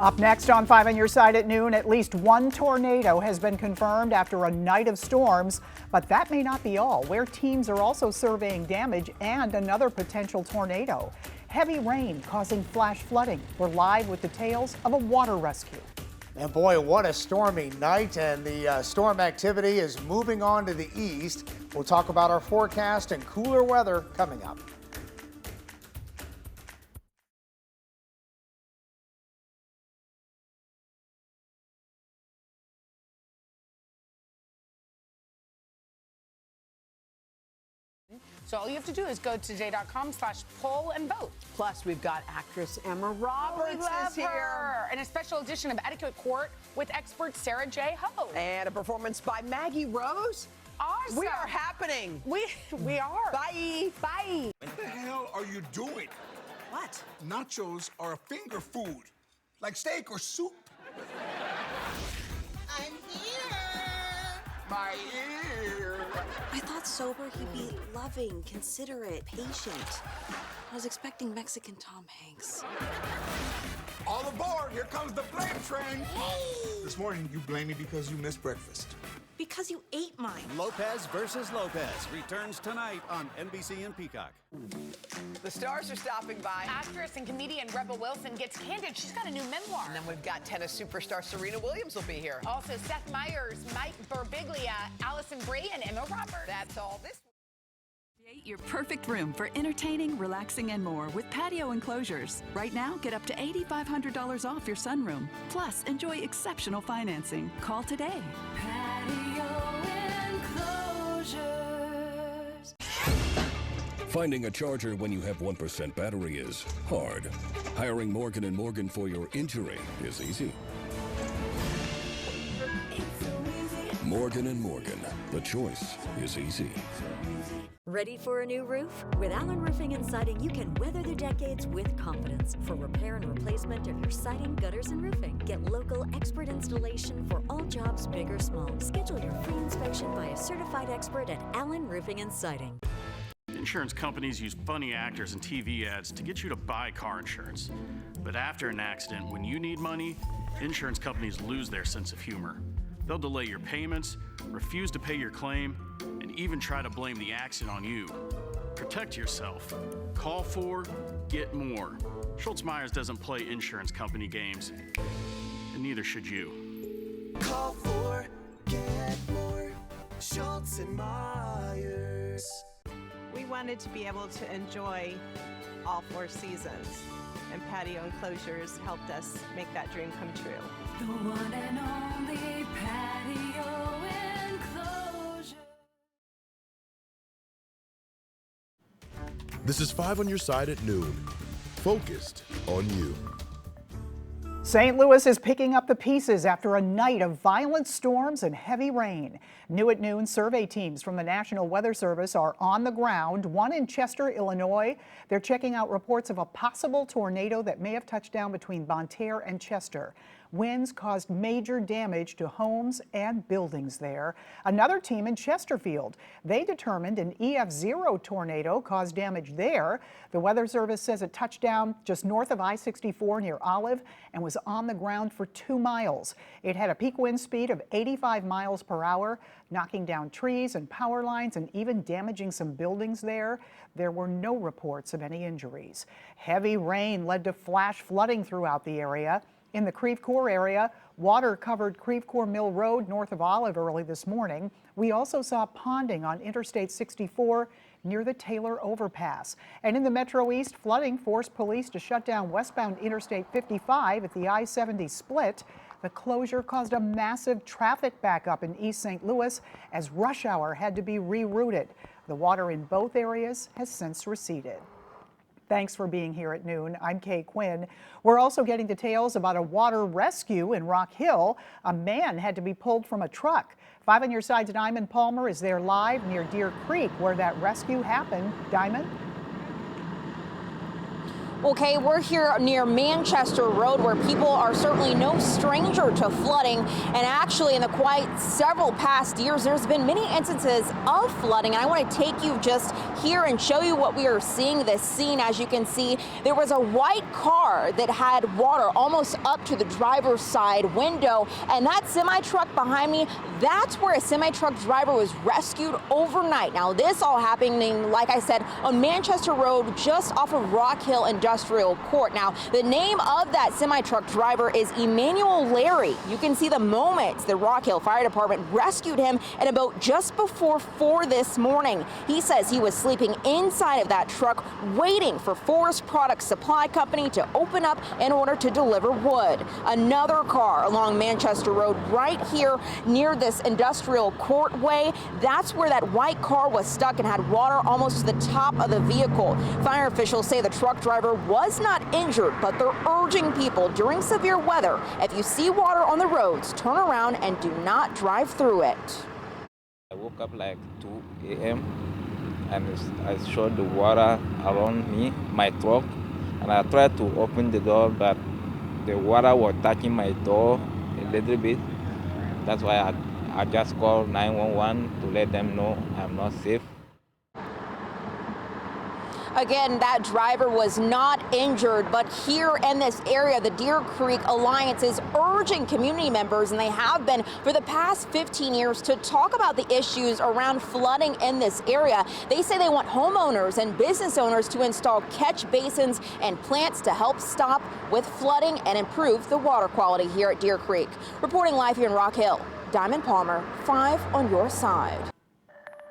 Up next on 5 on Your Side at noon, at least one tornado has been confirmed after a night of storms. But that may not be all, where teams are also surveying damage and another potential tornado. Heavy rain causing flash flooding. We're live with details of a water rescue. And boy, what a stormy night, and the storm activity is moving on to the east. We'll talk about our forecast and cooler weather coming up. So all you have to do is go to today.com/poll and vote. Plus, we've got actress Emma Roberts is here. And a special edition of Etiquette Court with expert Sarah J. Ho. And a performance by Maggie Rose. Awesome. We are happening. We are. Bye. Bye. What the hell are you doing? What? Nachos are a finger food, like steak or soup. I'm here. My ear. I thought sober he'd be loving, considerate, patient. I was expecting Mexican Tom Hanks. All aboard, here comes the blame train. This morning, you blame me because you missed breakfast. Because you ate mine. Lopez versus Lopez returns tonight on NBC and Peacock. The stars are stopping by. Actress and comedian Rebel Wilson gets candid. She's got a new memoir. And then we've got tennis superstar Serena Williams will be here. Also, Seth Meyers, Mike Birbiglia, Allison Brie, and Emma Roberts. That's all this. Create your perfect room for entertaining, relaxing, and more with patio enclosures. Right now, get up to $8,500 off your sunroom. Plus, enjoy exceptional financing. Call today. Patio Enclosures. Finding a charger when you have 1% battery is hard. Hiring Morgan & Morgan for your injury is easy. Morgan & Morgan. The choice is easy. Ready for a new roof? With Allen Roofing and Siding, you can weather the decades with confidence. For repair and replacement of your siding, gutters, and roofing, get local expert installation for all jobs, big or small. Schedule your free inspection by a certified expert at Allen Roofing and Siding. Insurance companies use funny actors and TV ads to get you to buy car insurance. But after an accident, when you need money, insurance companies lose their sense of humor. They'll delay your payments, refuse to pay your claim, and even try to blame the accident on you. Protect yourself. Call for, get more. Schultz Myers doesn't play insurance company games, and neither should you. Call for, get more. Schultz and Myers. We wanted to be able to enjoy all 4 seasons, and Patio Enclosures helped us make that dream come true. The one and only Patio Enclosure. This is 5 on Your Side at noon. Focused on you. St. Louis is picking up the pieces after a night of violent storms and heavy rain. New at noon, survey teams from the National Weather Service are on the ground, one in Chester, Illinois. They're checking out reports of a possible tornado that may have touched down between Bonne Terre and Chester. Winds caused major damage to homes and buildings there. Another team in Chesterfield, they determined an EF0 tornado caused damage there. The Weather Service says it touched down just north of I-64 near Olive and was on the ground for 2 miles. It had a peak wind speed of 85 miles per hour, knocking down trees and power lines and even damaging some buildings there. There were no reports of any injuries. Heavy rain led to flash flooding throughout the area. In the Creve Coeur area, water covered Creve Coeur Mill Road north of Olive early this morning. We also saw ponding on Interstate 64 near the Taylor Overpass. And in the Metro East, flooding forced police to shut down westbound Interstate 55 at the I-70 split. The closure caused a massive traffic backup in East St. Louis as rush hour had to be rerouted. The water in both areas has since receded. Thanks for being here at noon. I'm Kay Quinn. We're also getting details about a water rescue in Rock Hill. A man had to be pulled from a truck. 5 on Your Side's Diamond Palmer is there live near Deer Creek where that rescue happened. Diamond? Okay, we're here near Manchester Road, where people are certainly no stranger to flooding. And actually, in the quite several past years, there's been many instances of flooding. And I want to take you just here and show you what we are seeing. This scene, as you can see, there was a white car that had water almost up to the driver's side window. And that semi-truck behind me, that's where a semi-truck driver was rescued overnight. Now, this all happening, like I said, on Manchester Road, just off of Rock Hill Industrial Court. Now, the name of that semi-truck driver is Emmanuel Larry. You can see the moments the Rock Hill Fire Department rescued him in a boat just before 4 this morning. He says he was sleeping inside of that truck, waiting for Forest Products Supply Company to open up in order to deliver wood. Another car along Manchester Road right here near this industrial courtway. That's where that white car was stuck and had water almost to the top of the vehicle. Fire officials say the truck driver was not injured, but they're urging people during severe weather, if you see water on the roads, turn around and do not drive through it. I woke up like 2 a.m. and I saw the water around me, my truck, and I tried to open the door, but the water was touching my door a little bit. That's why I just called 911 to let them know I'm not safe. Again, that driver was not injured, but here in this area, the Deer Creek Alliance is urging community members, and they have been for the past 15 years, to talk about the issues around flooding in this area. They say they want homeowners and business owners to install catch basins and plants to help stop with flooding and improve the water quality here at Deer Creek. Reporting live here in Rock Hill, Diamond Palmer, 5 on your side.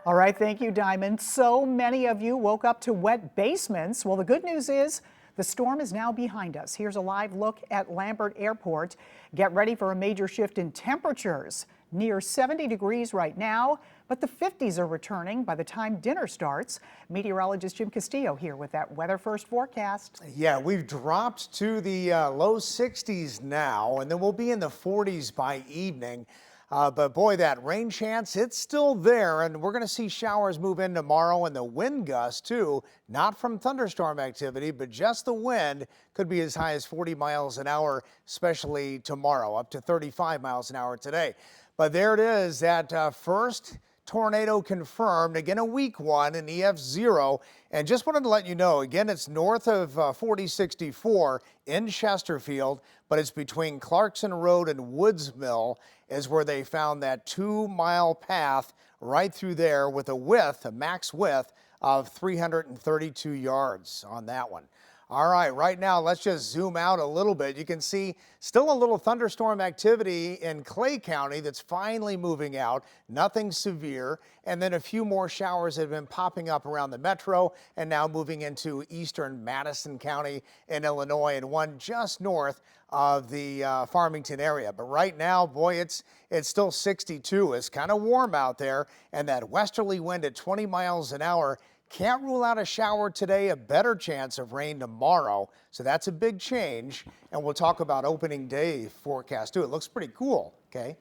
All right, thank you, Diamond. So many of you woke up to wet basements. Well, the good news is the storm is now behind us. Here's a live look at Lambert Airport. Get ready for a major shift in temperatures. Near 70 degrees right now, but the 50s are returning by the time dinner starts. Meteorologist Jim Castillo here with that Weather First forecast. Yeah, we've dropped to the low 60s now, and then we'll be in the 40s by evening. But boy, that rain chance, it's still there, and we're going to see showers move in tomorrow, and the wind gusts too, not from thunderstorm activity, but just the wind could be as high as 40 miles an hour, especially tomorrow, up to 35 miles an hour today. But there it is, that first tornado confirmed, again a weak one, an EF0. And just wanted to let you know, again, it's north of 4064 in Chesterfield, but it's between Clarkson Road and Woods Mill is where they found that 2-mile path right through there with a max width of 332 yards on that one. All right now let's just zoom out a little bit. You can see still a little thunderstorm activity in Clay County that's finally moving out, nothing severe, and then a few more showers have been popping up around the metro and now moving into eastern Madison County in Illinois, and one just north of the Farmington area. But right now, boy, it's still 62. It's kind of warm out there, and that westerly wind at 20 miles an hour. Can't rule out a shower today, a better chance of rain tomorrow. So that's a big change. And we'll talk about opening day forecast too. It looks pretty cool, okay?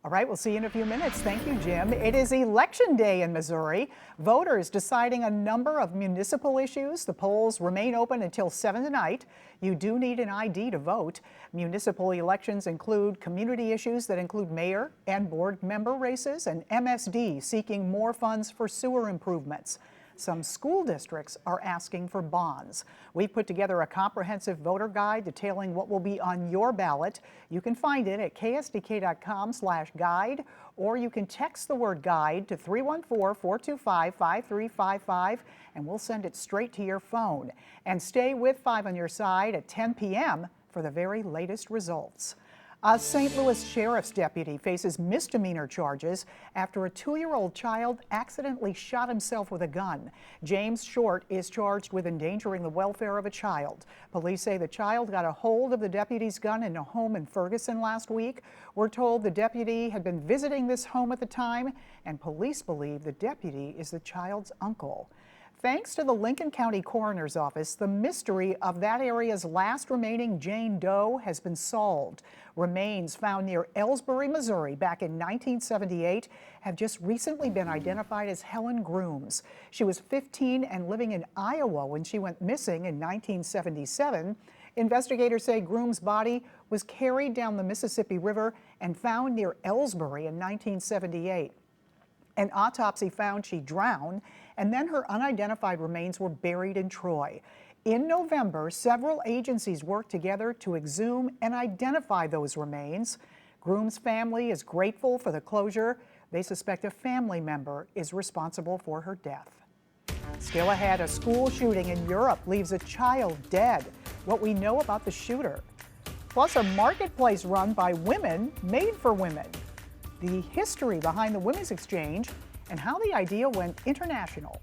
All right, we'll see you in a few minutes. Thank you, Jim. It is Election Day in Missouri. Voters deciding a number of municipal issues. The polls remain open until 7 tonight. You do need an ID to vote. Municipal elections include community issues that include mayor and board member races, and MSD seeking more funds for sewer improvements. Some school districts are asking for bonds. We've put together a comprehensive voter guide detailing what will be on your ballot. You can find it at ksdk.com/guide, or you can text the word guide to 314-425-5355, and we'll send it straight to your phone. And stay with 5 on your side at 10 p.m. for the very latest results. A St. Louis sheriff's deputy faces misdemeanor charges after a 2-year-old child accidentally shot himself with a gun. James Short is charged with endangering the welfare of a child. Police say the child got a hold of the deputy's gun in a home in Ferguson last week. We're told the deputy had been visiting this home at the time, and police believe the deputy is the child's uncle. Thanks to the Lincoln County Coroner's Office, the mystery of that area's last remaining Jane Doe has been solved. Remains found near Ellsbury, Missouri back in 1978 have just recently been identified as Helen Grooms. She was 15 and living in Iowa when she went missing in 1977. Investigators say Grooms' body was carried down the Mississippi River and found near Ellsbury in 1978. An autopsy found she drowned, and then her unidentified remains were buried in Troy. In November, several agencies worked together to exhume and identify those remains. Grooms' family is grateful for the closure. They suspect a family member is responsible for her death. Still ahead, a school shooting in Europe leaves a child dead. What we know about the shooter. Plus, a marketplace run by women made for women. The history behind the Women's Exchange and how the idea went international.